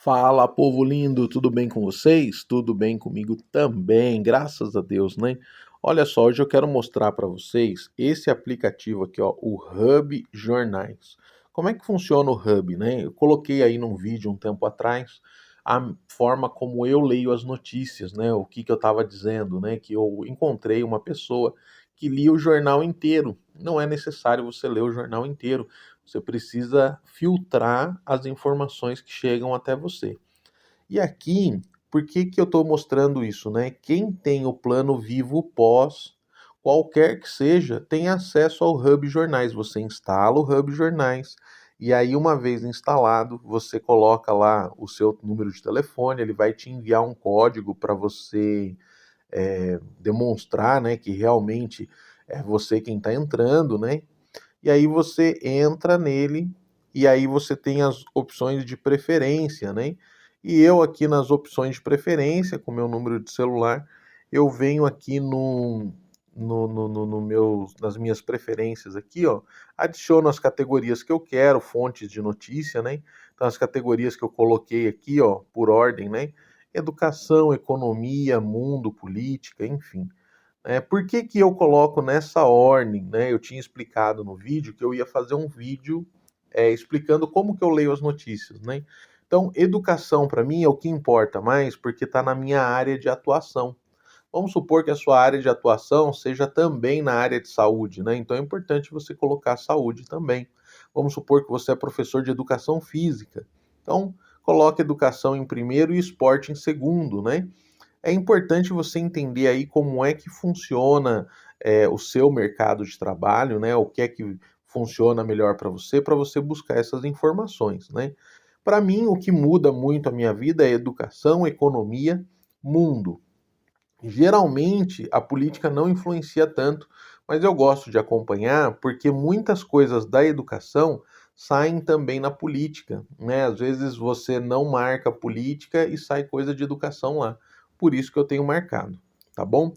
Fala, povo lindo, tudo bem com vocês? Tudo bem comigo também, graças a Deus, né? Olha só, hoje eu quero mostrar para vocês esse aplicativo aqui, ó, o Hub Jornais. Como é que funciona o Hub, né? Eu coloquei aí num vídeo um tempo atrás a forma como eu leio as notícias, né? O que eu estava dizendo, né? Que eu encontrei uma pessoa que lia o jornal inteiro. Não é necessário você ler o jornal inteiro. Você precisa filtrar as informações que chegam até você. E aqui, por que que eu estou mostrando isso, né? Quem tem o plano Vivo Pós, qualquer que seja, tem acesso ao Hub Jornais. Você instala o Hub Jornais e aí, uma vez instalado, você coloca lá o seu número de telefone, ele vai te enviar um código para você demonstrar, né, que realmente é você quem está entrando, né? E aí você entra nele e aí você tem as opções de preferência, né? E eu aqui nas opções de preferência, com meu número de celular, eu venho aqui no nas minhas preferências aqui, ó, adiciono as categorias que eu quero, fontes de notícia, né? Então as categorias que eu coloquei aqui, ó, por ordem, né? Educação, economia, mundo, política, enfim. Por que que eu coloco nessa ordem, né? Eu tinha explicado no vídeo que eu ia fazer um vídeo explicando como que eu leio as notícias, né? Então, educação para mim é o que importa mais porque está na minha área de atuação. Vamos supor que a sua área de atuação seja também na área de saúde, né? Então é importante você colocar saúde também. Vamos supor que você é professor de educação física. Então, coloque educação em primeiro e esporte em segundo, né? É importante você entender aí como é que funciona o seu mercado de trabalho, né? O que é que funciona melhor para você buscar essas informações, né? Para mim, o que muda muito a minha vida é educação, economia, mundo. Geralmente, a política não influencia tanto, mas eu gosto de acompanhar porque muitas coisas da educação saem também na política, né? Às vezes você não marca política e sai coisa de educação lá. Por isso que eu tenho marcado, tá bom?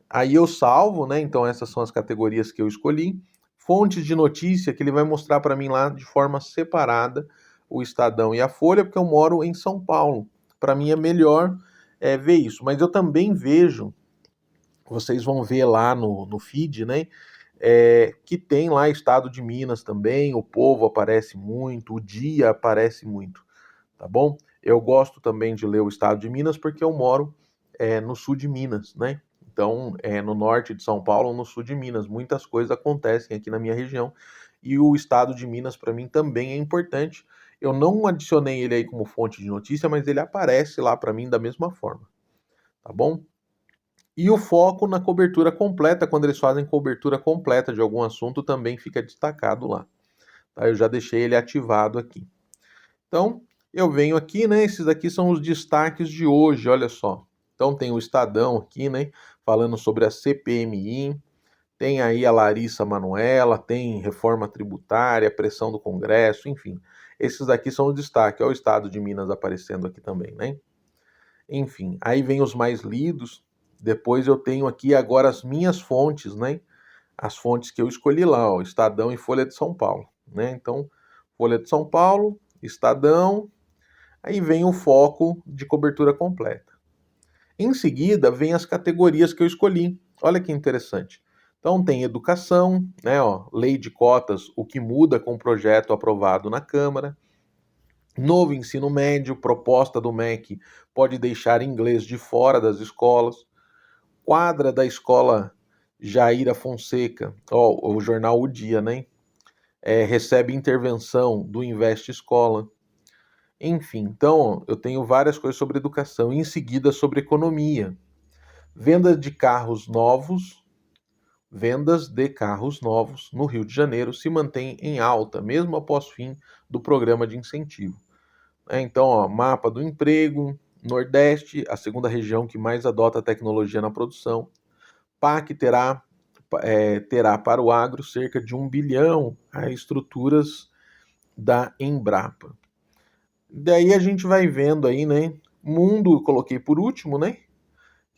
Aí eu salvo, né? Então essas são as categorias que eu escolhi. Fontes de notícia que ele vai mostrar para mim lá de forma separada o Estadão e a Folha, porque eu moro em São Paulo. Para mim é melhor ver isso. Mas eu também vejo, vocês vão ver lá no feed, né? Que tem lá Estado de Minas também, o Povo aparece muito, o Dia aparece muito, tá bom? Eu gosto também de ler o Estado de Minas porque eu moro no sul de Minas, né? Então, no norte de São Paulo, no sul de Minas, muitas coisas acontecem aqui na minha região e o Estado de Minas para mim também é importante. Eu não adicionei ele aí como fonte de notícia, mas ele aparece lá para mim da mesma forma, tá bom? E o foco na cobertura completa, quando eles fazem cobertura completa de algum assunto, também fica destacado lá. Tá? Eu já deixei ele ativado aqui. Então, eu venho aqui, né? Esses aqui são os destaques de hoje, olha só. Então tem o Estadão aqui, né? Falando sobre a CPMI, tem aí a Larissa Manoela, tem reforma tributária, pressão do Congresso, enfim. Esses daqui são os destaques. Olha o Estado de Minas aparecendo aqui também, né? Enfim, aí vem os mais lidos. Depois eu tenho aqui agora as minhas fontes, né? As fontes que eu escolhi lá, ó, Estadão e Folha de São Paulo, né? Então, Folha de São Paulo, Estadão, aí vem o foco de cobertura completa. Em seguida, vem as categorias que eu escolhi. Olha que interessante. Então tem educação, né, ó, lei de cotas, o que muda com o projeto aprovado na Câmara. Novo ensino médio, proposta do MEC pode deixar inglês de fora das escolas. Quadra da escola Jaira Fonseca, ó, o jornal O Dia, né? Recebe intervenção do Investe Escola. Enfim, então eu tenho várias coisas sobre educação. Em seguida, sobre economia. Venda de carros novos, vendas de carros novos no Rio de Janeiro se mantém em alta, mesmo após fim do programa de incentivo. Então, ó, mapa do emprego, Nordeste, a segunda região que mais adota tecnologia na produção. PAC terá para o agro cerca de 1 bilhão a estruturas da Embrapa. Daí a gente vai vendo aí, né? Mundo, eu coloquei por último, né?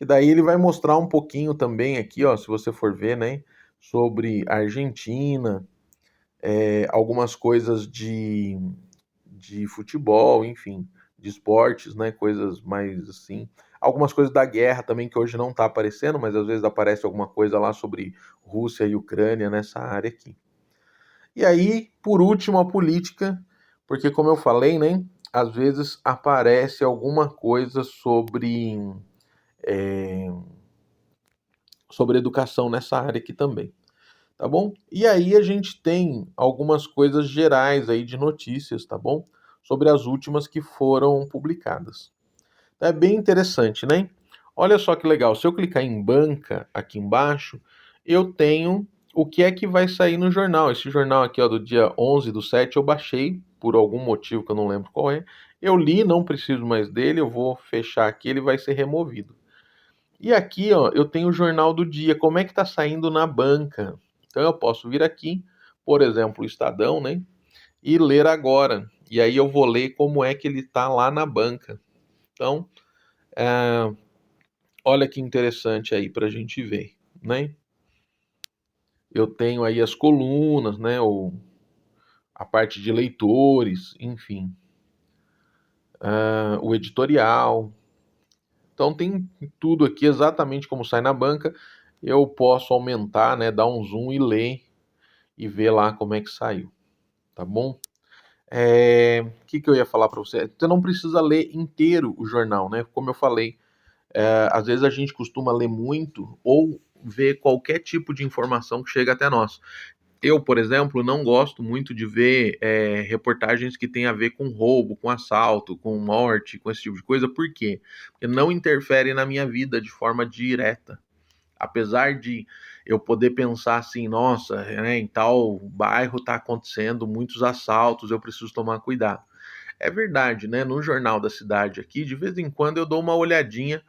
E daí ele vai mostrar um pouquinho também aqui, ó, se você for ver, né? Sobre a Argentina, algumas coisas de futebol, enfim, de esportes, né? Coisas mais assim. Algumas coisas da guerra também que hoje não está aparecendo, mas às vezes aparece alguma coisa lá sobre Rússia e Ucrânia nessa área aqui. E aí, por último, a política, porque como eu falei, né? Às vezes aparece alguma coisa sobre educação nessa área aqui também, tá bom? E aí a gente tem algumas coisas gerais aí de notícias, tá bom? Sobre as últimas que foram publicadas. É bem interessante, né? Olha só que legal. Se eu clicar em banca aqui embaixo, eu tenho o que é que vai sair no jornal. Esse jornal aqui, ó, do dia 11/7, eu baixei por algum motivo que eu não lembro qual é. Eu li, não preciso mais dele, eu vou fechar aqui, ele vai ser removido. E aqui, ó, eu tenho o jornal do dia, como é que tá saindo na banca. Então eu posso vir aqui, por exemplo, o Estadão, né? E ler agora. E aí eu vou ler como é que ele tá lá na banca. Então, olha que interessante aí para a gente ver, né? Eu tenho aí as colunas, né? A parte de leitores, enfim, o editorial. Então tem tudo aqui exatamente como sai na banca. Eu posso aumentar, né? Dar um zoom e ler e ver lá como é que saiu, tá bom? O que eu ia falar para você? Você não precisa ler inteiro o jornal, né? Como eu falei, às vezes a gente costuma ler muito ou ver qualquer tipo de informação que chega até nós. Eu, por exemplo, não gosto muito de ver reportagens que têm a ver com roubo, com assalto, com morte, com esse tipo de coisa. Por quê? Porque não interfere na minha vida de forma direta. Apesar de eu poder pensar assim, nossa, né, em tal bairro está acontecendo muitos assaltos, eu preciso tomar cuidado. É verdade, né? No jornal da cidade aqui, de vez em quando eu dou uma olhadinha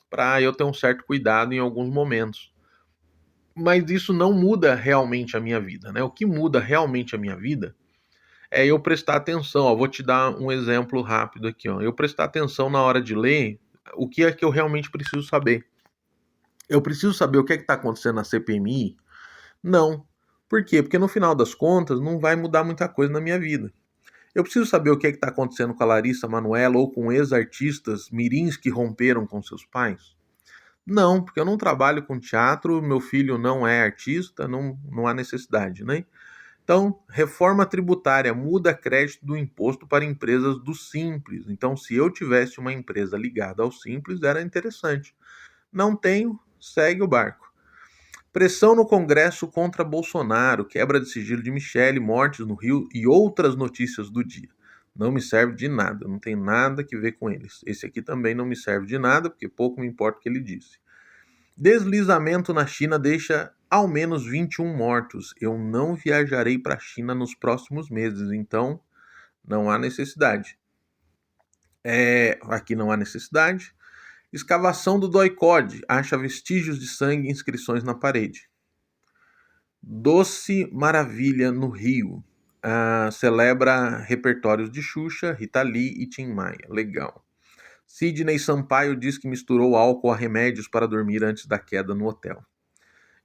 para eu ter um certo cuidado em alguns momentos. Mas isso não muda realmente a minha vida, né? O que muda realmente a minha vida é eu prestar atenção. Ó, vou te dar um exemplo rápido aqui, ó. Eu prestar atenção na hora de ler o que é que eu realmente preciso saber. Eu preciso saber o que é que está acontecendo na CPMI? Não. Por quê? Porque no final das contas não vai mudar muita coisa na minha vida. Eu preciso saber o que é que está acontecendo com a Larissa Manoela ou com ex-artistas mirins que romperam com seus pais? Não, porque eu não trabalho com teatro, meu filho não é artista, não há necessidade, né? Então, reforma tributária muda crédito do imposto para empresas do Simples. Então, se eu tivesse uma empresa ligada ao Simples, era interessante. Não tenho, segue o barco. Pressão no Congresso contra Bolsonaro, quebra de sigilo de Michele, mortes no Rio e outras notícias do dia. Não me serve de nada, não tem nada que ver com eles. Esse aqui também não me serve de nada, porque pouco me importa o que ele disse. Deslizamento na China deixa ao menos 21 mortos. Eu não viajarei para a China nos próximos meses, então não há necessidade. Aqui não há necessidade. Escavação do Doicode acha vestígios de sangue e inscrições na parede. Doce Maravilha no Rio celebra repertórios de Xuxa, Rita Lee e Tim Maia. Legal. Sidney Sampaio diz que misturou álcool a remédios para dormir antes da queda no hotel.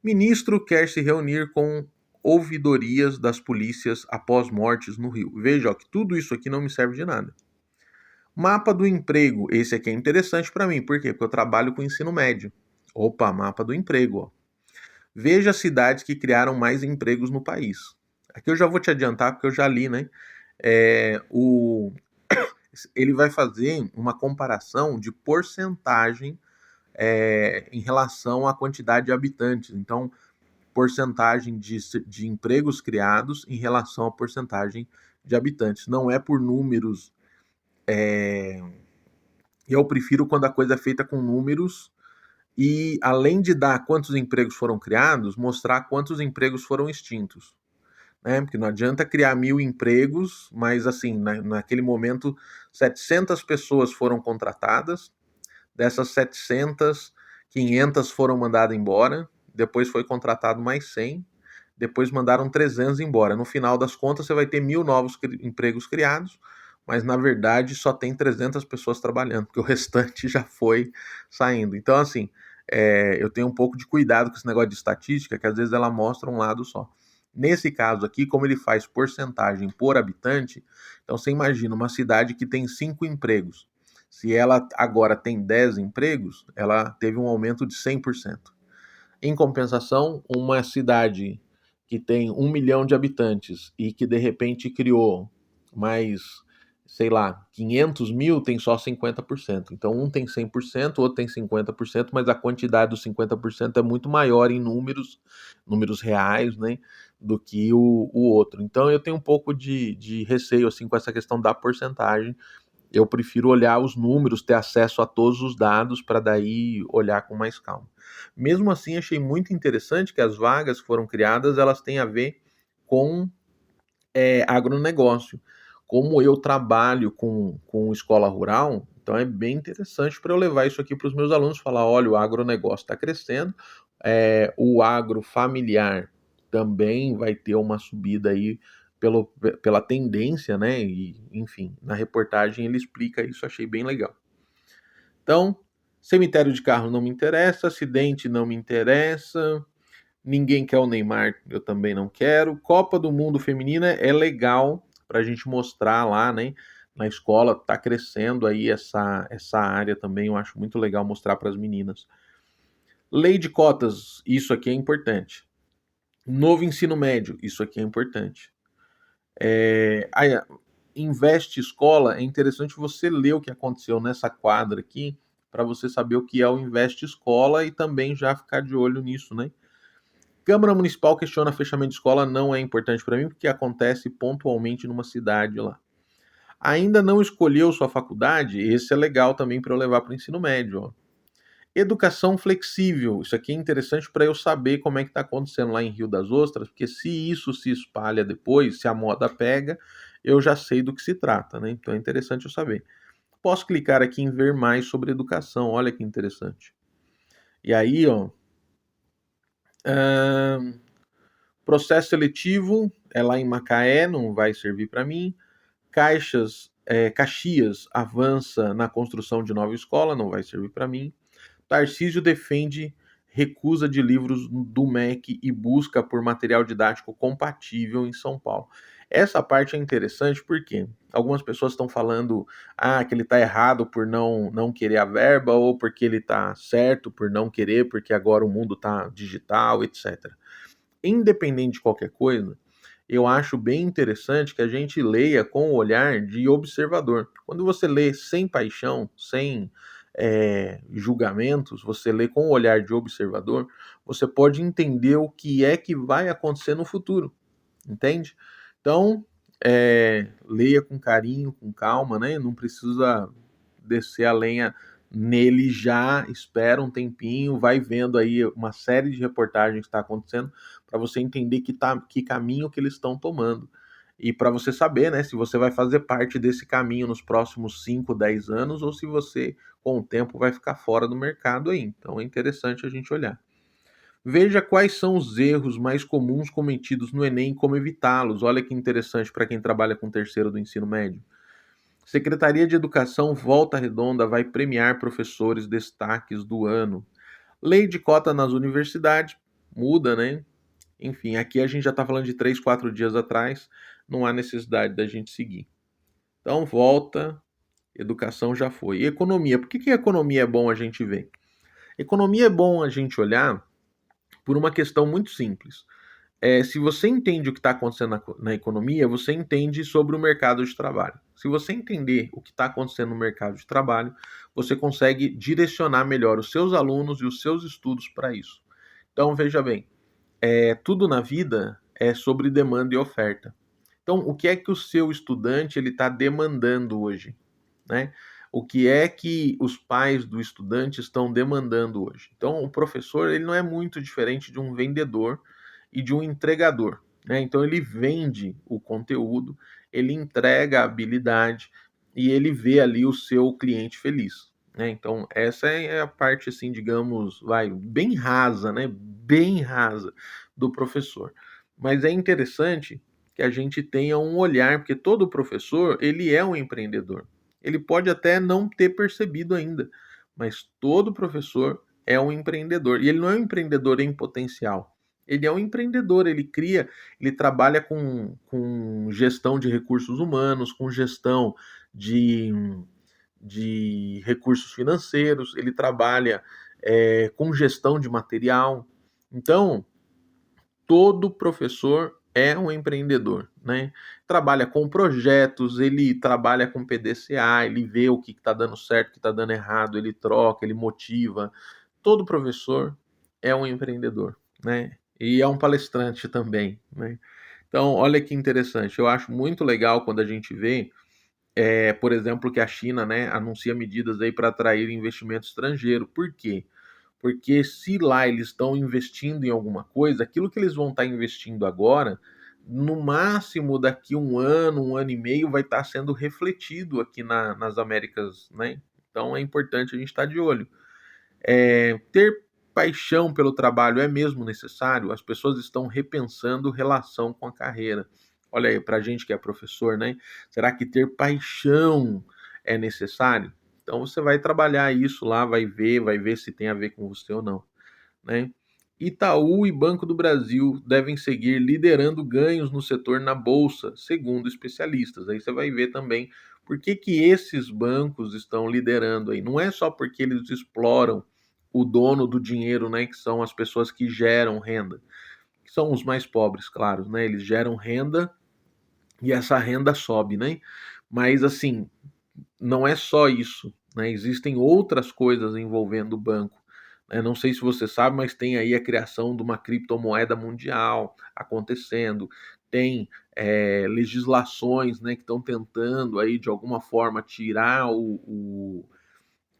Ministro quer se reunir com ouvidorias das polícias após mortes no Rio. Veja, ó, que tudo isso aqui não me serve de nada. Mapa do emprego. Esse aqui é interessante para mim. Por quê? Porque eu trabalho com ensino médio. Opa, mapa do emprego. Ó. Veja cidades que criaram mais empregos no país. Aqui eu já vou te adiantar, porque eu já li, né? Ele vai fazer uma comparação de porcentagem em relação à quantidade de habitantes. Então, porcentagem de empregos criados em relação à porcentagem de habitantes. Não é por números. Eu prefiro quando a coisa é feita com números e, além de dar quantos empregos foram criados, mostrar quantos empregos foram extintos. Né? Porque não adianta criar 1.000 empregos, mas assim, naquele momento, 700 pessoas foram contratadas, dessas 700, 500 foram mandadas embora, depois foi contratado mais 100, depois mandaram 300 embora. No final das contas, você vai ter 1.000 novos empregos criados, mas na verdade só tem 300 pessoas trabalhando, porque o restante já foi saindo. Então, assim, eu tenho um pouco de cuidado com esse negócio de estatística, que às vezes ela mostra um lado só. Nesse caso aqui, como ele faz porcentagem por habitante, então você imagina uma cidade que tem 5 empregos. Se ela agora tem 10 empregos, ela teve um aumento de 100%. Em compensação, uma cidade que tem 1 milhão de habitantes e que de repente criou mais, sei lá, 500 mil, tem só 50%. Então, um tem 100%, o outro tem 50%, mas a quantidade dos 50% é muito maior em números reais, né, do que o outro. Então, eu tenho um pouco de receio assim, com essa questão da porcentagem. Eu prefiro olhar os números, ter acesso a todos os dados para daí olhar com mais calma. Mesmo assim, achei muito interessante que as vagas que foram criadas, elas têm a ver com agronegócio. Como eu trabalho com escola rural, então é bem interessante para eu levar isso aqui para os meus alunos, falar, olha, o agronegócio está crescendo, o agrofamiliar também vai ter uma subida aí pela tendência, né? E, enfim, na reportagem ele explica isso, achei bem legal. Então, cemitério de carro não me interessa, acidente não me interessa, ninguém quer o Neymar, eu também não quero. Copa do Mundo Feminina é legal para a gente mostrar lá, né? Na escola está crescendo aí essa área também, eu acho muito legal mostrar para as meninas. Lei de cotas, isso aqui é importante. Novo ensino médio, isso aqui é importante. Investe escola, é interessante você ler o que aconteceu nessa quadra aqui, para você saber o que é o Investe Escola e também já ficar de olho nisso, né? Câmara Municipal questiona fechamento de escola, não é importante para mim, porque acontece pontualmente numa cidade lá. Ainda não escolheu sua faculdade? Esse é legal também para eu levar para o ensino médio. Ó. Educação flexível, isso aqui é interessante para eu saber como é que está acontecendo lá em Rio das Ostras, porque se isso se espalha depois, se a moda pega, eu já sei do que se trata, né? Então é interessante eu saber. Posso clicar aqui em ver mais sobre educação, olha que interessante. E aí, ó, processo seletivo é lá em Macaé, não vai servir para mim. Caxias avança na construção de nova escola, não vai servir para mim. Tarcísio defende recusa de livros do MEC e busca por material didático compatível em São Paulo. Essa parte é interessante porque algumas pessoas estão falando que ele está errado por não querer a verba ou porque ele está certo por não querer, porque agora o mundo está digital, etc. Independente de qualquer coisa, eu acho bem interessante que a gente leia com o olhar de observador. Quando você lê sem paixão, sem julgamentos, você lê com o olhar de observador, você pode entender o que é que vai acontecer no futuro, entende? Então, leia com carinho, com calma, né? Não precisa descer a lenha nele já, espera um tempinho, vai vendo aí uma série de reportagens que está acontecendo para você entender que caminho que eles estão tomando. E para você saber, né, se você vai fazer parte desse caminho nos próximos 5, 10 anos ou se você, com o tempo, vai ficar fora do mercado aí. Então é interessante a gente olhar. Veja quais são os erros mais comuns cometidos no Enem e como evitá-los. Olha que interessante para quem trabalha com terceiro do ensino médio. Secretaria de Educação Volta Redonda vai premiar professores destaques do ano. Lei de cota nas universidades muda, né? Enfim, aqui a gente já está falando de 3, 4 dias atrás, não há necessidade da gente seguir. Então, volta, educação já foi. E economia, por que economia é bom a gente ver? Economia é bom a gente olhar por uma questão muito simples. Se você entende o que está acontecendo na economia, você entende sobre o mercado de trabalho. Se você entender o que está acontecendo no mercado de trabalho, você consegue direcionar melhor os seus alunos e os seus estudos para isso. Então, veja bem, tudo na vida é sobre demanda e oferta. Então, o que é que o seu estudante ele está demandando hoje, né? O que é que os pais do estudante estão demandando hoje? Então, o professor ele não é muito diferente de um vendedor e de um entregador, né? Então, ele vende o conteúdo, ele entrega a habilidade e ele vê ali o seu cliente feliz. Né? Então, essa é a parte, assim, digamos, bem rasa, né? Bem rasa do professor. Mas é interessante que a gente tenha um olhar, porque todo professor, ele é um empreendedor. Ele pode até não ter percebido ainda, mas todo professor é um empreendedor. E ele não é um empreendedor em potencial. Ele é um empreendedor, ele cria, ele trabalha com gestão de recursos humanos, com gestão de, de recursos financeiros, ele trabalha com gestão de material. Então, todo professor é um empreendedor, né? Trabalha com projetos, ele trabalha com PDCA, ele vê o que está dando certo, o que está dando errado, ele troca, ele motiva. Todo professor é um empreendedor, né? E é um palestrante também, né? Então, olha que interessante. Eu acho muito legal quando a gente vê, por exemplo, que a China, né, anuncia medidas aí para atrair investimento estrangeiro. Por quê? Porque se lá eles estão investindo em alguma coisa, aquilo que eles vão estar investindo agora, no máximo daqui um ano e meio, vai estar sendo refletido aqui nas Américas, né? Então é importante a gente estar de olho. Ter paixão pelo trabalho é mesmo necessário? As pessoas estão repensando relação com a carreira. Olha aí, para a gente que é professor, né? Será que ter paixão é necessário? Então você vai trabalhar isso lá, vai ver se tem a ver com você ou não, né? Itaú e Banco do Brasil devem seguir liderando ganhos no setor na bolsa, segundo especialistas. Aí você vai ver também por que que esses bancos estão liderando aí. Não é só porque eles exploram o dono do dinheiro, né, que são as pessoas que geram renda, que são os mais pobres, claro, né? Eles geram renda e essa renda sobe, né? Mas assim, não é só isso, né? Existem outras coisas envolvendo o banco. Né? Não sei se você sabe, mas tem aí a criação de uma criptomoeda mundial acontecendo. Tem legislações, né, que estão tentando aí de alguma forma tirar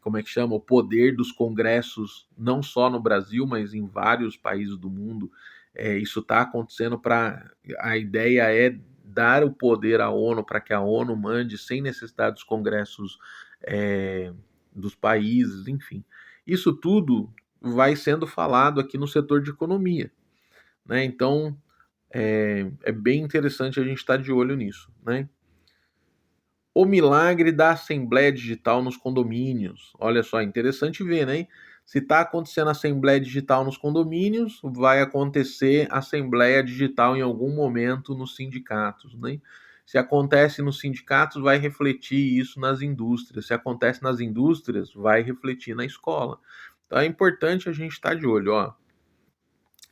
como é que chama, o poder dos congressos, não só no Brasil, mas em vários países do mundo. Isso está acontecendo para. A ideia é dar o poder à ONU para que a ONU mande sem necessidade dos congressos dos países, enfim. Isso tudo vai sendo falado aqui no setor de economia, né? Então é bem interessante a gente estar de olho nisso, né? O milagre da Assembleia Digital nos condomínios. Olha só, interessante ver, né? Se está acontecendo Assembleia Digital nos condomínios, vai acontecer Assembleia Digital em algum momento nos sindicatos, né? Se acontece nos sindicatos, vai refletir isso nas indústrias. Se acontece nas indústrias, vai refletir na escola. Então é importante a gente estar de olho, ó.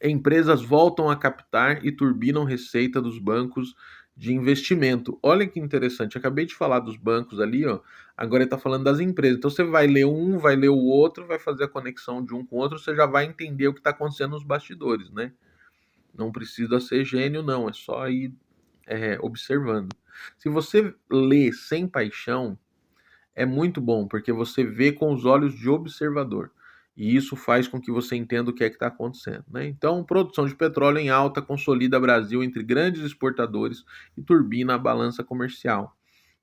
Empresas voltam a captar e turbinam receita dos bancos de investimento. Olha que interessante, eu acabei de falar dos bancos ali, ó. Agora ele está falando das empresas. Então você vai ler um, vai ler o outro, vai fazer a conexão de um com o outro, você já vai entender o que está acontecendo nos bastidores, né? Não precisa ser gênio, não, é só ir observando. Se você lê sem paixão, é muito bom, porque você vê com os olhos de observador. E isso faz com que você entenda o que é que está acontecendo. Né? Então, produção de petróleo em alta consolida Brasil entre grandes exportadores e turbina a balança comercial.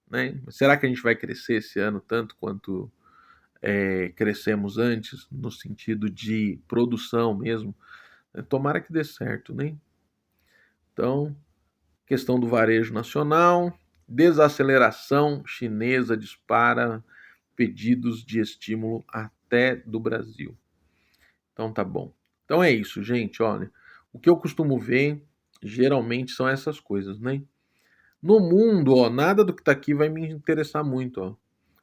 Né? Será que a gente vai crescer esse ano tanto quanto crescemos antes, no sentido de produção mesmo? Tomara que dê certo. Né? Então, questão do varejo nacional, desaceleração chinesa dispara pedidos de estímulo até do Brasil. Então tá bom. Então é isso, gente. Olha, o que eu costumo ver geralmente são essas coisas, né? No mundo, ó, nada do que tá aqui vai me interessar muito, ó.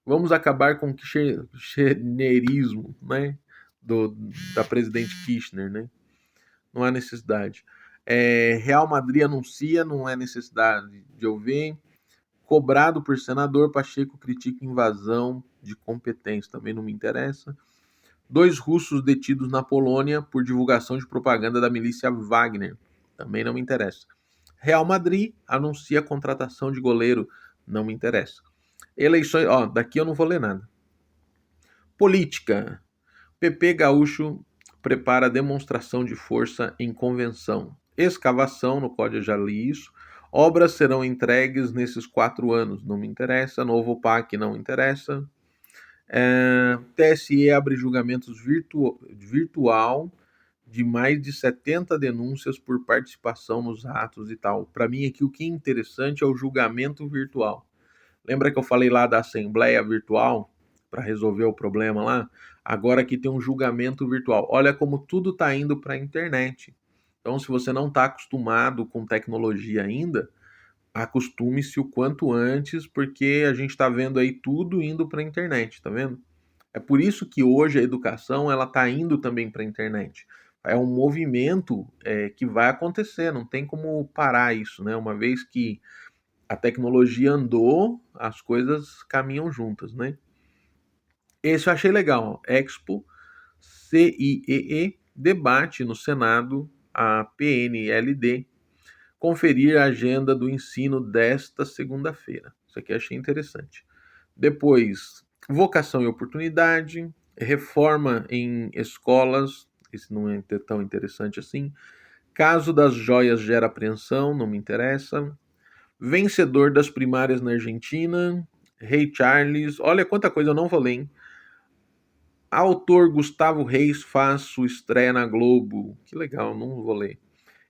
Vamos acabar com o kirchnerismo, né? Da presidente Kirchner, né? Não há necessidade. Real Madrid anuncia, não é necessidade de eu ver. Cobrado por senador, Pacheco critica invasão de competência, também não me interessa. 2 russos detidos na Polônia por divulgação de propaganda da milícia Wagner, também não me interessa. Real Madrid anuncia a contratação de goleiro, não me interessa. Eleições, ó, daqui eu não vou ler nada. Política. PP Gaúcho prepara demonstração de força em convenção. Escavação, no código eu já li isso. Obras serão entregues nesses 4 anos, não me interessa. Novo PAC, não interessa. TSE abre julgamentos virtual de mais de 70 denúncias por participação nos atos e tal. Para mim aqui o que é interessante é o julgamento virtual. Lembra que eu falei lá da assembleia virtual para resolver o problema lá? Agora aqui tem um julgamento virtual. Olha como tudo está indo para a internet. Então, se você não está acostumado com tecnologia ainda, acostume-se o quanto antes, porque a gente está vendo aí tudo indo para a internet, tá vendo? É por isso que hoje a educação ela está indo também para a internet. É um movimento que vai acontecer, não tem como parar isso, né? Uma vez que a tecnologia andou, as coisas caminham juntas, né? Esse eu achei legal, ó. Expo CIEE debate no Senado a PNLD conferir a agenda do ensino desta segunda-feira. Isso aqui eu achei interessante. Depois, vocação e oportunidade, reforma em escolas, esse não é tão interessante assim. Caso das joias gera apreensão, não me interessa. Vencedor das primárias na Argentina, Rei Charles, olha quanta coisa eu não vou ler, hein? Autor Gustavo Reis faz sua estreia na Globo. Que legal, não vou ler.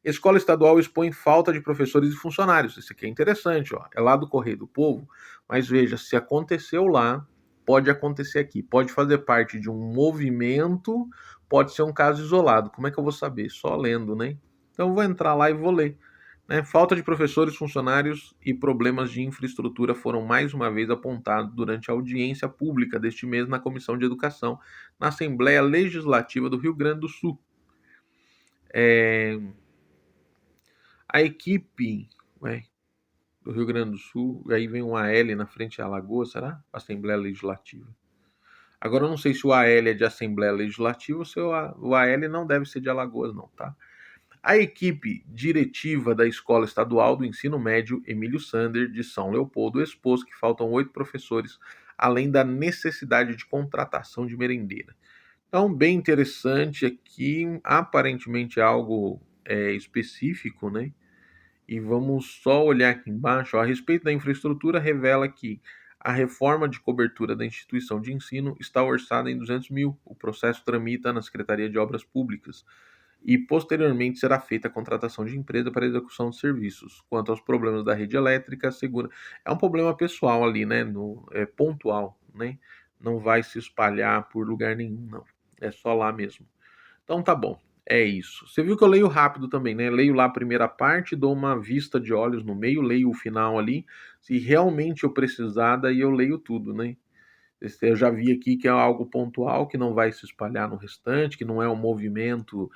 Escola estadual expõe falta de professores e funcionários. Isso aqui é interessante, ó. É lá do Correio do Povo, mas veja, se aconteceu lá, pode acontecer aqui. Pode fazer parte de um movimento, pode ser um caso isolado. Como é que eu vou saber? Só lendo, né? Então eu vou entrar lá e vou ler. Né? Falta de professores, funcionários e problemas de infraestrutura foram mais uma vez apontados durante a audiência pública deste mês na Comissão de Educação, na Assembleia Legislativa do Rio Grande do Sul. A equipe do Rio Grande do Sul, aí vem um AL na frente de Alagoas, será? Assembleia Legislativa. Agora eu não sei se o AL é de Assembleia Legislativa ou se o AL não deve ser de Alagoas, não, tá? A equipe diretiva da Escola Estadual do Ensino Médio Emílio Sander, de São Leopoldo, expôs que faltam 8 professores, além da necessidade de contratação de merendeira. Então, bem interessante aqui, aparentemente algo específico, né? E vamos só olhar aqui embaixo. Ó, a respeito da infraestrutura, revela que a reforma de cobertura da instituição de ensino está orçada em 200 mil. O processo tramita na Secretaria de Obras Públicas e posteriormente será feita a contratação de empresa para execução de serviços. Quanto aos problemas da rede elétrica, segura. É um problema pessoal ali, né? É pontual, né? Não vai se espalhar por lugar nenhum, não. É só lá mesmo. Então tá bom. É isso. Você viu que eu leio rápido também, né? Leio lá a primeira parte, dou uma vista de olhos no meio, leio o final ali. Se realmente eu precisar, daí eu leio tudo, né? Eu já vi aqui que é algo pontual, que não vai se espalhar no restante, que não é um movimento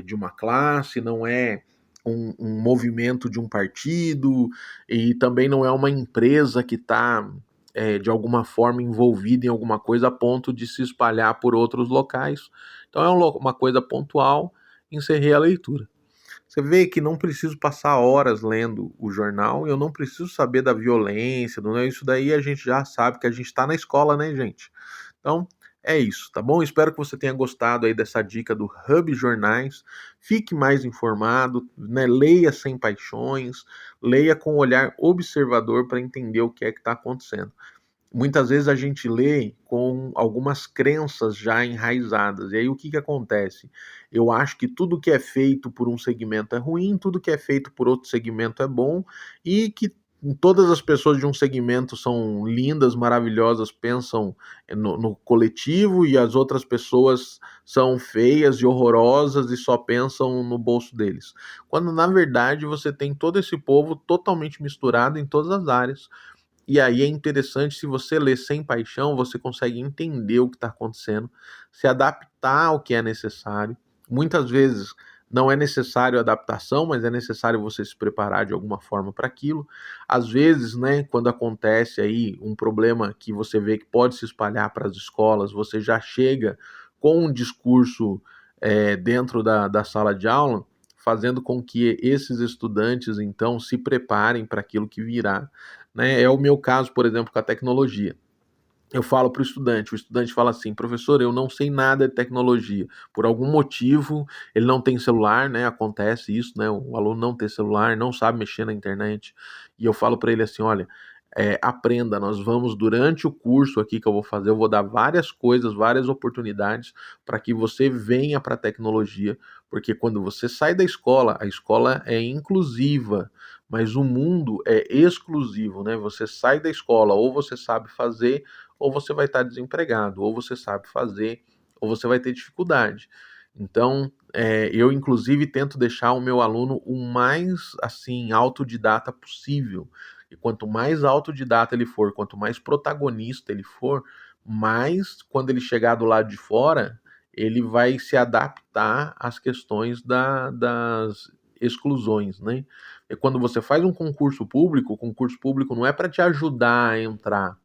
de uma classe, não é um movimento de um partido, e também não é uma empresa que está de alguma forma envolvida em alguma coisa a ponto de se espalhar por outros locais. Então é uma coisa pontual, encerrei a leitura. Você vê que não preciso passar horas lendo o jornal, eu não preciso saber da violência, não é isso daí a gente já sabe que a gente está na escola, né, gente? Então, é isso, tá bom? Espero que você tenha gostado aí dessa dica do Hub Jornais. Fique mais informado, né? Leia sem paixões, leia com um olhar observador para entender o que é que está acontecendo. Muitas vezes a gente lê com algumas crenças já enraizadas. E aí o que acontece? Eu acho que tudo que é feito por um segmento é ruim, tudo que é feito por outro segmento é bom, e que todas as pessoas de um segmento são lindas, maravilhosas, pensam no coletivo, e as outras pessoas são feias e horrorosas e só pensam no bolso deles. Quando na verdade você tem todo esse povo totalmente misturado em todas as áreas. E aí é interessante, se você lê sem paixão, você consegue entender o que está acontecendo, se adaptar ao que é necessário. Muitas vezes não é necessário adaptação, mas é necessário você se preparar de alguma forma para aquilo. Às vezes, né, quando acontece aí um problema que você vê que pode se espalhar para as escolas, você já chega com um discurso dentro da sala de aula, fazendo com que esses estudantes, então, se preparem para aquilo que virá, né? É o meu caso, por exemplo, com a tecnologia. Eu falo para o estudante fala assim, professor, eu não sei nada de tecnologia. Por algum motivo, ele não tem celular, né? Acontece isso, né? O aluno não ter celular, não sabe mexer na internet. E eu falo para ele assim, olha, aprenda, nós vamos durante o curso aqui que eu vou fazer, eu vou dar várias coisas, várias oportunidades para que você venha para a tecnologia, porque quando você sai da escola, a escola é inclusiva, mas o mundo é exclusivo, né? Você sai da escola, ou você sabe fazer, ou você vai estar desempregado, ou você sabe fazer, ou você vai ter dificuldade. Então, eu inclusive tento deixar o meu aluno o mais assim autodidata possível. E quanto mais autodidata ele for, quanto mais protagonista ele for, mais quando ele chegar do lado de fora, ele vai se adaptar às questões das exclusões, né? E quando você faz um concurso público, o concurso público não é para te ajudar a entrar,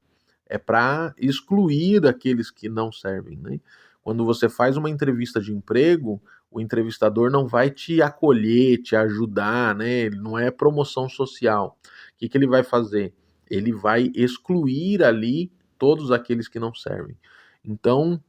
é para excluir aqueles que não servem, né? Quando você faz uma entrevista de emprego, o entrevistador não vai te acolher, te ajudar, né? Ele não é promoção social. O que ele vai fazer? Ele vai excluir ali todos aqueles que não servem. Então,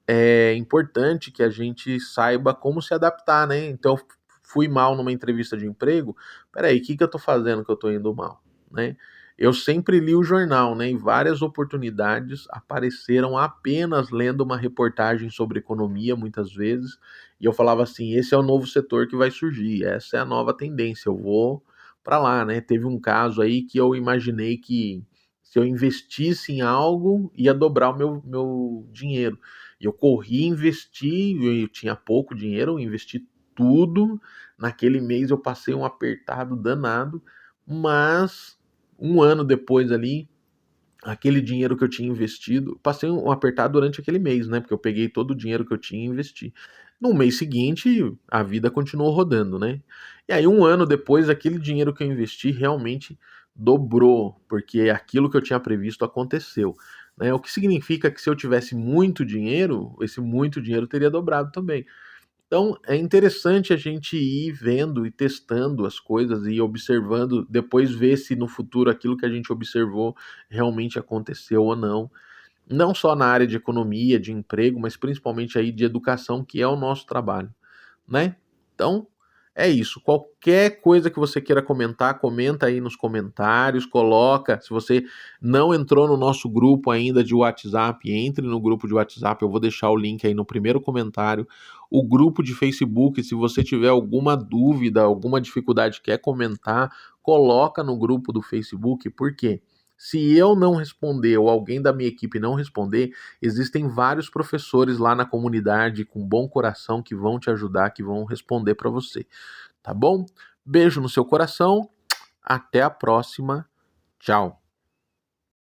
é importante que a gente saiba como se adaptar, né? Então, fui mal numa entrevista de emprego, peraí, o que eu estou fazendo que eu estou indo mal, né? Eu sempre li o jornal, né? Em várias oportunidades apareceram apenas lendo uma reportagem sobre economia, muitas vezes, e eu falava assim: esse é o novo setor que vai surgir, essa é a nova tendência, eu vou para lá, né? Teve um caso aí que eu imaginei que se eu investisse em algo, ia dobrar o meu dinheiro. E eu corri, investi, eu tinha pouco dinheiro, eu investi tudo. Naquele mês eu passei um apertado danado, mas um ano depois ali, aquele dinheiro que eu tinha investido, passei um apertado durante aquele mês, né? Porque eu peguei todo o dinheiro que eu tinha e investi. No mês seguinte, a vida continuou rodando, né? E aí, um ano depois, aquele dinheiro que eu investi realmente dobrou, porque aquilo que eu tinha previsto aconteceu. Né? O que significa que se eu tivesse muito dinheiro, esse muito dinheiro teria dobrado também. Então, é interessante a gente ir vendo e testando as coisas e observando, depois ver se no futuro aquilo que a gente observou realmente aconteceu ou não. Não só na área de economia, de emprego, mas principalmente aí de educação, que é o nosso trabalho, né? Então, é isso. Qualquer coisa que você queira comentar, comenta aí nos comentários, coloca. Se você não entrou no nosso grupo ainda de WhatsApp, entre no grupo de WhatsApp, eu vou deixar o link aí no primeiro comentário. O grupo de Facebook, se você tiver alguma dúvida, alguma dificuldade, quer comentar, coloca no grupo do Facebook, por quê? Se eu não responder ou alguém da minha equipe não responder, existem vários professores lá na comunidade com bom coração que vão te ajudar, que vão responder para você, tá bom? Beijo no seu coração, até a próxima, tchau.